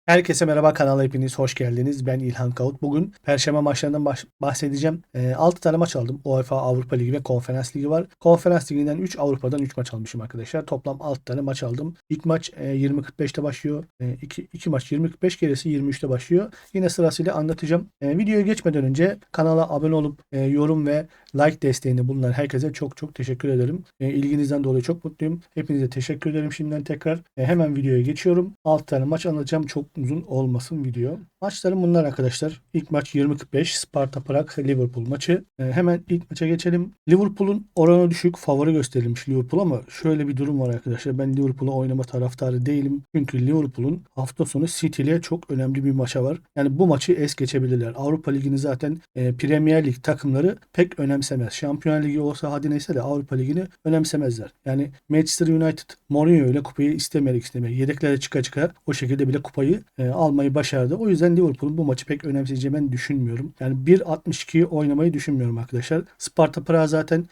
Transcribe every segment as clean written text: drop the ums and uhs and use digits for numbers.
Herkese merhaba, kanala hepiniz hoş geldiniz. Ben İlhan Kavut. Bugün Perşembe maçlarından bahsedeceğim. 6 tane maç aldım. UEFA Avrupa Ligi ve Konferans Ligi var. Konferans Ligi'nden 3, Avrupa'dan 3 maç almışım arkadaşlar. Toplam 6 tane maç aldım. İlk maç 20.45'te başlıyor. İki maç 20.45, gerisi 23'te başlıyor. Yine sırasıyla anlatacağım. Videoya geçmeden önce kanala abone olup yorum ve like desteğinde bulunan herkese çok çok teşekkür ederim. İlginizden dolayı çok mutluyum. Hepinize teşekkür ederim şimdiden tekrar. Hemen videoya geçiyorum. 6 tane maç anlatacağım. Çok uzun olmasın video. Maçlarım bunlar arkadaşlar. İlk maç 20.45 Sparta Prag Liverpool maçı. Hemen ilk maça geçelim. Liverpool'un oranı düşük, favori gösterilmiş Liverpool, ama şöyle bir durum var arkadaşlar. Ben Liverpool'u oynama taraftarı değilim. Çünkü Liverpool'un hafta sonu City ile çok önemli bir maça var. Yani bu maçı es geçebilirler. Avrupa Ligi'ni zaten Premier Lig takımları pek önemsemez. Şampiyonlar Ligi olsa hadi neyse de Avrupa Ligi'ni önemsemezler. Yani Manchester United Mourinho ile kupayı istemeyerek yedeklere çıka çıka o şekilde bile kupayı almayı başardı. O yüzden Liverpool'un bu maçı pek önemseyeceğini ben düşünmüyorum. Yani 1.62'yi oynamayı düşünmüyorum arkadaşlar. Sparta Prag zaten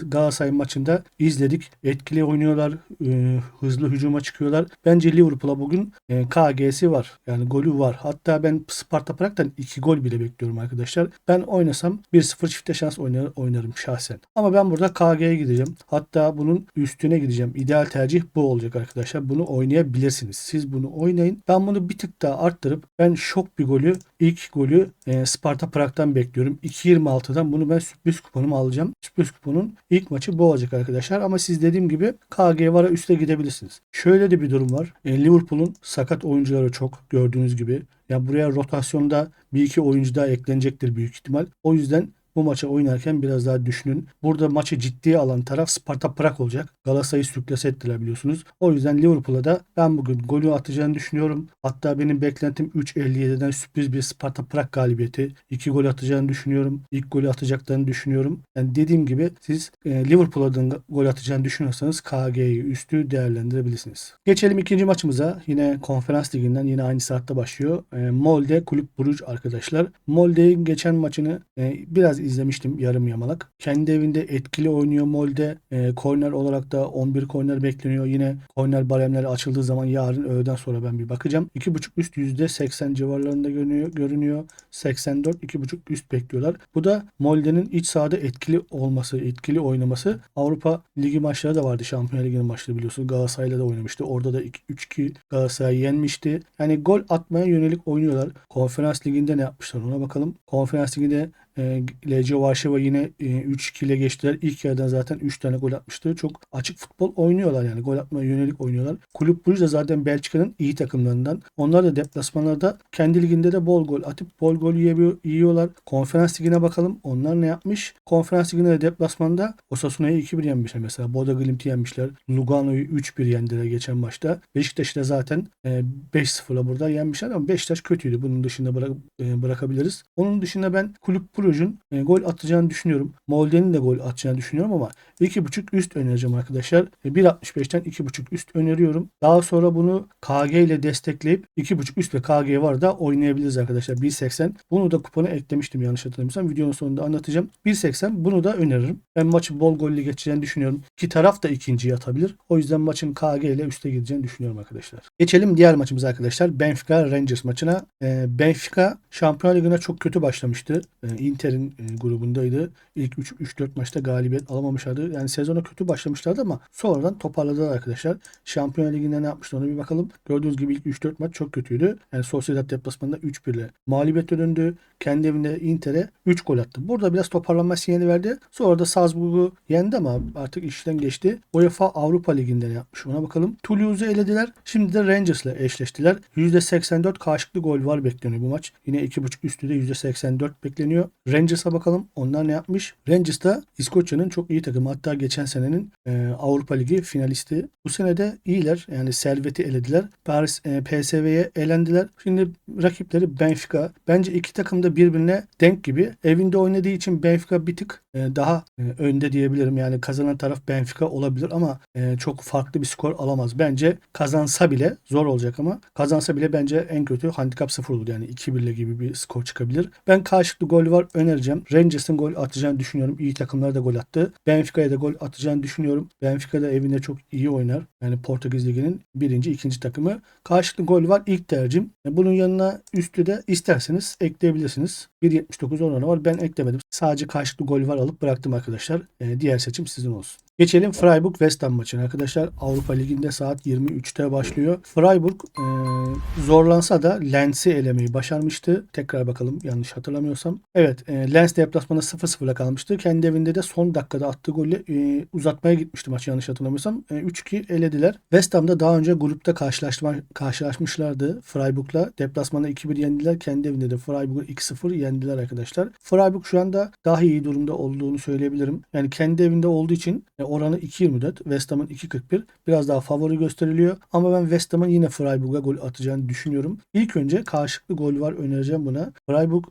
Galatasaray maçında izledik. Etkili oynuyorlar. Hızlı hücuma çıkıyorlar. Bence Liverpool'a bugün KG'si var. Yani golü var. Hatta ben Sparta Prag'dan 2 gol bile bekliyorum arkadaşlar. Ben oynasam 1-0 çifte şans oynarım şahsen. Ama ben burada KG'ye gideceğim. Hatta bunun üstüne gideceğim. İdeal tercih bu olacak arkadaşlar. Bunu oynayabilirsiniz. Siz bunu oynayın. Ben bunu bir tık daha arttırıp ben şok bir golü, ilk golü Sparta Prag'dan bekliyorum. 2.26'dan bunu ben sürpriz kuponumu alacağım. Sürpriz kuponun ilk maçı bu olacak arkadaşlar. Ama siz dediğim gibi KG vara üste gidebilirsiniz. Şöyle de bir durum var. Liverpool'un sakat oyuncuları çok, gördüğünüz gibi. Ya buraya rotasyonda bir iki oyuncu daha eklenecektir büyük ihtimal. O yüzden bu maça oynarken biraz daha düşünün. Burada maçı ciddiye alan taraf Sparta Prag olacak. Galatasaray'ı sürklase ettiler biliyorsunuz. O yüzden Liverpool'a da ben bugün golü atacağını düşünüyorum. Hatta benim beklentim 3.57'den sürpriz bir Sparta Prag galibiyeti. 2 gol atacağını düşünüyorum. İlk golü atacaklarını düşünüyorum. Yani dediğim gibi siz Liverpool'a da gol atacağını düşünüyorsanız KG'yi üstü değerlendirebilirsiniz. Geçelim ikinci maçımıza. Yine Konferans Ligi'nden yine aynı saatte başlıyor. Molde Kulüp Brugge arkadaşlar. Molde'nin geçen maçını biraz izlemiştim yarım yamalak. Kendi evinde etkili oynuyor Molde. Korner olarak da 11 korner bekleniyor. Yine korner baremleri açıldığı zaman yarın öğleden sonra ben bir bakacağım. 2.5 üst %80 civarlarında görünüyor. 84 2.5 üst bekliyorlar. Bu da Molde'nin iç sahada etkili olması, etkili oynaması. Avrupa Ligi maçları da vardı. Şampiyonlar Ligi'nin maçları biliyorsunuz. Galatasaray'la da oynamıştı. Orada da 3-2 Galatasaray yenmişti. Yani gol atmaya yönelik oynuyorlar. Konferans Ligi'nde ne yapmışlar ona bakalım. Konferans Ligi'de Legia Varşova yine 3-2 ile geçtiler. İlk yarıdan zaten 3 tane gol atmıştı. Çok açık futbol oynuyorlar yani. Gol atmaya yönelik oynuyorlar. Kulüp Brugge de zaten Belçika'nın iyi takımlarından. Onlar da deplasmanlarda kendi liginde de bol gol atıp bol gol yiyorlar. Konferans Ligi'ne bakalım. Onlar ne yapmış? Konferans Ligi'nde de deplasmanda Osasuna'yı 2-1 yenmişler mesela. Bodo Glimt'i yenmişler. Lugano'yu 3-1 yendiler geçen maçta. Beşiktaş'ı da zaten 5-0'la burada yenmişler ama Beşiktaş kötüydü. Bunun dışında bırakabiliriz. Onun dışında ben Kulüp Brugge'un gol atacağını düşünüyorum. Molde'nin de gol atacağını düşünüyorum ama 2.5 üst önereceğim arkadaşlar. 1.65'ten 2.5 üst öneriyorum. Daha sonra bunu KG ile destekleyip 2.5 üst ve KG var da oynayabiliriz arkadaşlar. 1.80. Bunu da kupona eklemiştim yanlış hatırlamıyorsam. Videonun sonunda anlatacağım. 1.80 bunu da öneririm. Ben maçı bol golle geçeceğini düşünüyorum. İki taraf da ikinciyi atabilir. O yüzden maçın KG ile üste gideceğini düşünüyorum arkadaşlar. Geçelim diğer maçımıza arkadaşlar. Benfica Rangers maçına. Benfica Şampiyonlar Ligi'ne çok kötü başlamıştı. Inter'in grubundaydı. İlk 3-4 maçta galibiyet alamamışlardı. Yani sezona kötü başlamışlardı ama sonradan toparladılar arkadaşlar. Şampiyonlar Ligi'nde ne yapmıştı ona bir bakalım. Gördüğünüz gibi ilk 3-4 maç çok kötüydü. Yani Sociedad deplasmanında 3-1 ile mağlubiyete döndü. Kendi evinde Inter'e 3 gol attı. Burada biraz toparlanma sinyali verdi. Sonra da Salzburg'u yendi ama artık işten geçti. UEFA Avrupa Ligi'nde ne yapmış ona bakalım. Toulouse'u elediler. Şimdi de Rangers'la eşleştiler. %84 karşılıklı gol var bekleniyor bu maç. Yine 2.5 üstü de %84 bekleniyor. Rangers'a bakalım. Onlar ne yapmış? Rangers da İskoçya'nın çok iyi takımı. Hatta geçen senenin Avrupa Ligi finalisti. Bu sene de iyiler. Yani Servet'i elediler. Paris PSV'ye elendiler. Şimdi rakipleri Benfica. Bence iki takım da birbirine denk gibi. Evinde oynadığı için Benfica bir tık daha önde diyebilirim. Yani kazanan taraf Benfica olabilir ama çok farklı bir skor alamaz. Bence kazansa bile zor olacak ama kazansa bile bence en kötü handikap 0 olur. Yani 2-1 gibi bir skor çıkabilir. Ben karşılıklı gol var önereceğim. Rangers'ın gol atacağını düşünüyorum. İyi takımlar da gol attı. Benfica'ya da gol atacağını düşünüyorum. Benfica da evinde çok iyi oynar. Yani Portekiz Ligi'nin birinci, ikinci takımı. Karşılıklı gol var ilk tercihim. Bunun yanına üstü de isterseniz ekleyebilirsiniz. 1.79 oranı var. Ben eklemedim. Sadece karşılıklı gol var alıp bıraktım arkadaşlar. Diğer seçim sizin olsun. Geçelim Freiburg West Ham maçına arkadaşlar. Avrupa Ligi'nde saat 23'te başlıyor. Freiburg zorlansa da Lens'i elemeyi başarmıştı. Tekrar bakalım yanlış hatırlamıyorsam. Evet, Lens deplasmanda 0-0'la kalmıştı. Kendi evinde de son dakikada attığı golle uzatmaya gitmişti maçı yanlış hatırlamıyorsam. 3-2 elediler. West Ham'da daha önce grupta karşılaşmışlardı Freiburg'la. Deplasmanda 2-1 yendiler. Kendi evinde de Freiburg'u 2-0 yendiler arkadaşlar. Freiburg şu anda daha iyi durumda olduğunu söyleyebilirim. Yani kendi evinde olduğu için oranı 2.24. West Ham'ın 2.41. Biraz daha favori gösteriliyor. Ama ben West Ham'ın yine Freiburg'a gol atacağını düşünüyorum. İlk önce karşılıklı gol var önereceğim buna. Freiburg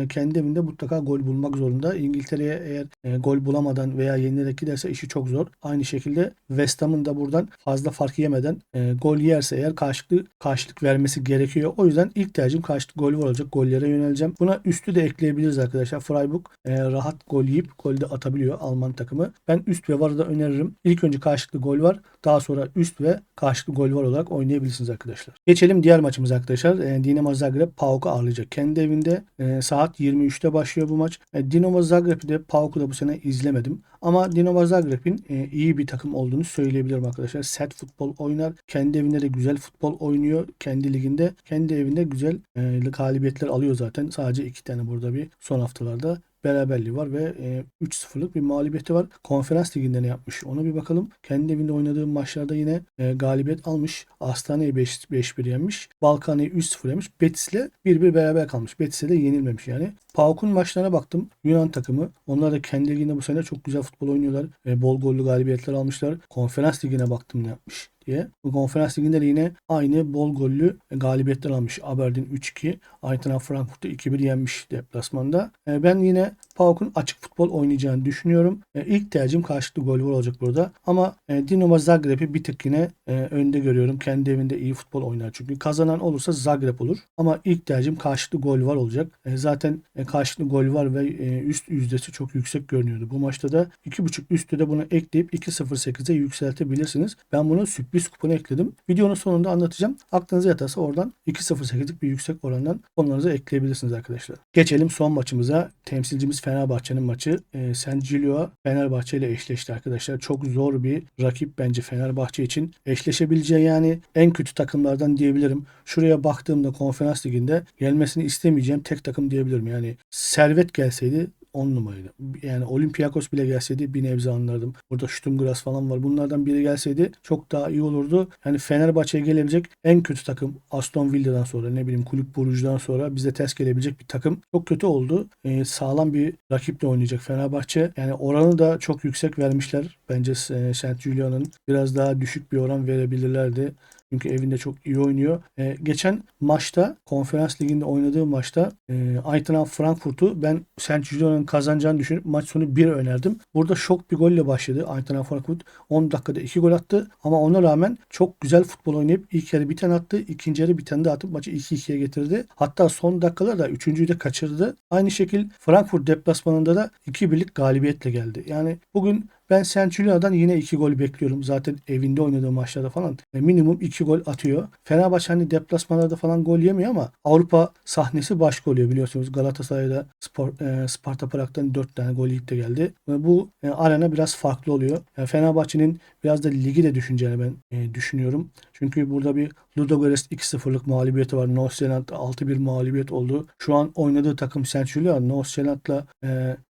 kendi evinde mutlaka gol bulmak zorunda. İngiltere'ye eğer gol bulamadan veya yenilerek giderse işi çok zor. Aynı şekilde West Ham'ın da buradan fazla fark yemeden gol yerse eğer karşılık vermesi gerekiyor. O yüzden ilk tercihim karşılıklı gol var olacak. Gollere yöneleceğim. Buna üstü de ekleyebiliriz arkadaşlar. Freiburg rahat gol yiyip gol de atabiliyor Alman takımı. Ben üst ve varı da öneririm. İlk önce karşılıklı gol var. Daha sonra üst ve karşılıklı gol var olarak oynayabilirsiniz arkadaşlar. Geçelim diğer maçımıza arkadaşlar. Dinamo Zagreb PAOK'u ağırlayacak. Kendi evinde saat 23'te başlıyor bu maç. Dinamo Zagreb'i de PAOK'u da bu sene izlemedim. Ama Dinamo Zagreb'in iyi bir takım olduğunu söyleyebilirim arkadaşlar. Sert futbol oynar. Kendi evinde de güzel futbol oynuyor. Kendi liginde. Kendi evinde güzel galibiyetler alıyor zaten. Sadece 2 tane burada bir son haftalarda beraberliği var ve 3-0'lık bir mağlubiyeti var. Konferans liginde ne yapmış? Ona bir bakalım. Kendi evinde oynadığı maçlarda yine galibiyet almış. Astane'yi 5-1 yenmiş. Balkan'ı 3-0 yenmiş. Betis'le 1-1 beraber kalmış. Betis'e de yenilmemiş yani. PAOK'un maçlarına baktım. Yunan takımı. Onlar da kendi liginde bu sene çok güzel futbol oynuyorlar. Bol gollü galibiyetler almışlar. Konferans ligine baktım ne yapmış diye. Bu konferans liginde de yine aynı bol gollü galibiyetler almış. Aberdeen 3-2, Eintracht Frankfurt'u 2-1 yenmiş deplasmanda. Ben yine PAOK'un açık futbol oynayacağını düşünüyorum. İlk tercihim karşılıklı gol var olacak burada. Ama Dinamo Zagreb'i bir tık yine önde görüyorum. Kendi evinde iyi futbol oynar çünkü. Kazanan olursa Zagreb olur. Ama ilk tercihim karşılıklı gol var olacak. Zaten karşılıklı gol var ve üst yüzdesi çok yüksek görünüyordu. Bu maçta da 2.5 üstü de bunu ekleyip 2.08'e yükseltebilirsiniz. Ben bunu sürpriz kuponu ekledim. Videonun sonunda anlatacağım. Aklınıza yatarsa oradan 2.08'lik bir yüksek orandan konularınızı ekleyebilirsiniz arkadaşlar. Geçelim son maçımıza. Temsilcimiz Fenerbahçe'nin maçı. San Gilio Fenerbahçe ile eşleşti arkadaşlar. Çok zor bir rakip bence Fenerbahçe için. Eşleşebileceği yani en kötü takımlardan diyebilirim. Şuraya baktığımda konferans liginde gelmesini istemeyeceğim tek takım diyebilirim. Yani Servet gelseydi 10 numaraydı. Yani Olympiakos bile gelseydi bir nebze anlardım. Burada Sturm falan var. Bunlardan biri gelseydi çok daha iyi olurdu. Yani Fenerbahçe'ye gelebilecek en kötü takım Aston Villa'dan sonra ne bileyim Kulüp Brugge'dan sonra bize ters gelebilecek bir takım. Çok kötü oldu. Sağlam bir rakiple oynayacak Fenerbahçe. Yani oranı da çok yüksek vermişler. Bence Saint Julian'ın biraz daha düşük bir oran verebilirlerdi. Çünkü evinde çok iyi oynuyor. Geçen maçta konferans liginde oynadığı maçta Eintracht Frankfurt'u ben Saint Julian'ın kazanacağını düşünüp maç sonu 1 önerdim. Burada şok bir golle başladı. Eintracht Frankfurt 10 dakikada 2 gol attı. Ama ona rağmen çok güzel futbol oynayıp ilk yarı bir tane attı. İkinci yarı bir tane de atıp maçı 2-2'ye getirdi. Hatta son dakikalarda üçüncüyü de kaçırdı. Aynı şekilde Frankfurt deplasmanında da 2-1'lik galibiyetle geldi. Yani bugün ben Saint Julian'dan yine 2 gol bekliyorum. Zaten evinde oynadığı maçlarda falan minimum 2 gol atıyor. Fenerbahçe hani deplasmanlarda falan gol yemiyor ama Avrupa sahnesi başka oluyor biliyorsunuz. Galatasaray'da Sparta Prag'dan 4 tane gol yiyip de geldi. Ve bu arena biraz farklı oluyor. Fenerbahçe'nin biraz da ligi de düşüneceğini ben düşünüyorum. Çünkü burada bir Ludogorets 2-0'lık mağlubiyeti var. Nordsjælland 6-1 mağlubiyet oldu. Şu an oynadığı takım Saint Julian, Nordsjælland'la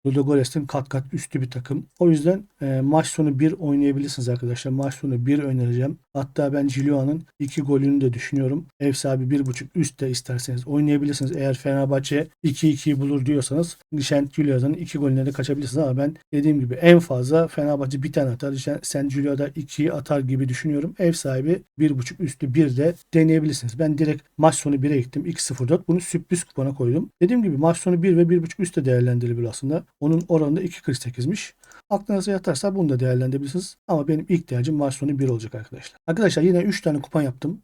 Ludogorets'in kat kat üstü bir takım. O yüzden maç sonu 1 oynayabilirsiniz arkadaşlar. Maç sonu 1 önereceğim. Hatta ben Giuliano'nun 2 golünü de düşünüyorum. Ev sahibi 1.5 üst de isterseniz oynayabilirsiniz. Eğer Fenerbahçe 2-2'yi bulur diyorsanız Şent Giuliano'nun 2 golüne de kaçabilirsiniz ama ben dediğim gibi en fazla Fenerbahçe bir tane atar. Şent Giuliano da 2'yi atar gibi düşünüyorum. Ev sahibi 1.5 üstü 1 de deneyebilirsiniz. Ben direkt maç sonu 1'e gittim. 2.04. Bunu sürpriz kupona koydum. Dediğim gibi maç sonu 1 ve 1.5 üstte değerlendirilebilir aslında. Onun oranı da 2.48'miş. Aklınıza yatarsa bunu da değerlendirebilirsiniz. Ama benim ilk ihtiyacım maç sonu 1 olacak arkadaşlar. Arkadaşlar yine 3 tane kupon yaptım.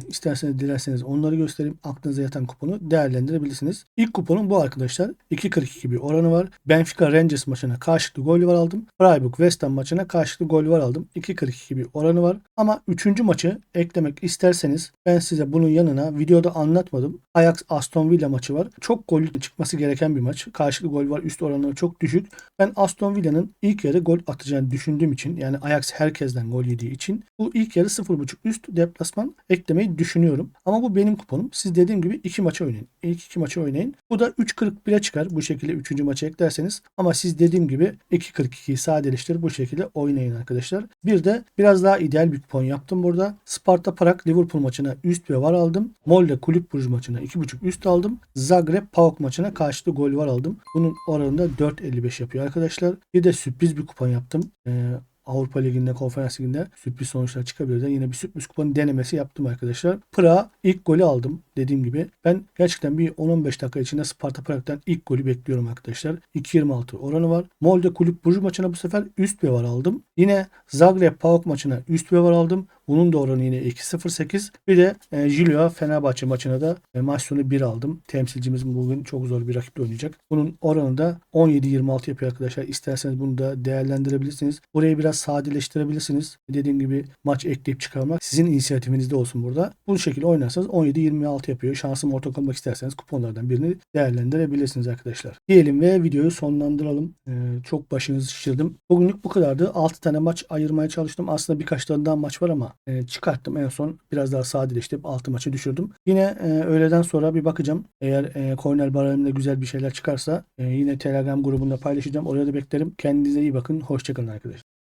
İsterseniz dilerseniz onları göstereyim. Aklınıza yatan kuponu değerlendirebilirsiniz. İlk kuponum bu arkadaşlar. 2.42 bir oranı var. Benfica Rangers maçına karşılıklı gol var aldım. Freiburg West Ham maçına karşılıklı gol var aldım. 2.42 bir oranı var. Ama 3. maçı eklemek isterseniz ben size bunun yanına videoda anlatmadım. Ajax Aston Villa maçı var. Çok gol çıkması gereken bir maç. Karşılıklı gol var. Üst oranları çok düşük. Ben Aston Villa'nın ilk yarı gol atacağını düşündüğüm için, yani Ajax herkesten gol yediği için bu ilk yarı 0.5 üst deplasman eklemeyi düşünüyorum. Ama bu benim kuponum. Siz dediğim gibi 2 maça oynayın. İlk 2 maça oynayın. Bu da 3.41'e çıkar. Bu şekilde 3. maça eklerseniz. Ama siz dediğim gibi 2.42'yi sadeleştir. Bu şekilde oynayın arkadaşlar. Bir de biraz daha ideal bir kupon yaptım burada. Sparta Prag Liverpool maçına üst ve var aldım. Molde Kulüp Brugge maçına 2.5 üst aldım. Zagreb PAOK maçına karşılıklı gol var aldım. Bunun oranında 4.55 yapıyor arkadaşlar. Bir de sürpriz bir kupon yaptım. Avrupa Ligi'nde, Konferans Ligi'nde sürpriz sonuçlar çıkabilir de yine bir sürpriz kupon denemesi yaptım arkadaşlar. Prag'a ilk golü aldım dediğim gibi. Ben gerçekten bir 10-15 dakika içinde Sparta Prag'dan ilk golü bekliyorum arkadaşlar. 2.26 oranı var. Molde Kulüp Brugge maçına bu sefer üst ve var aldım. Yine Zagreb PAOK maçına üst ve var aldım. Bunun da oranı yine 2.08. Bir de Giuliano Fenerbahçe maçına da maç sonu 1 aldım. Temsilcimiz bugün çok zor bir rakiple oynayacak. Bunun oranı da 17.26 yapıyor arkadaşlar. İsterseniz bunu da değerlendirebilirsiniz. Burayı biraz sadeleştirebilirsiniz. Dediğim gibi maç ekleyip çıkarmak sizin inisiyatifinizde olsun burada. Bu şekilde oynarsanız 17.26 yapıyor. Şansım ortak olmak isterseniz kuponlardan birini değerlendirebilirsiniz arkadaşlar. Diyelim ve videoyu sonlandıralım. Çok başınızı şişirdim. Bugünlük bu kadardı. 6 tane maç ayırmaya çalıştım. Aslında birkaç tane daha maç var ama çıkarttım. En son biraz daha sadeleştirip 6 maçı düşürdüm. Yine öğleden sonra bir bakacağım. Eğer Cornell Baralım'da güzel bir şeyler çıkarsa yine Telegram grubunda paylaşacağım. Oraya da beklerim. Kendinize iyi bakın. Hoşçakalın arkadaşlar.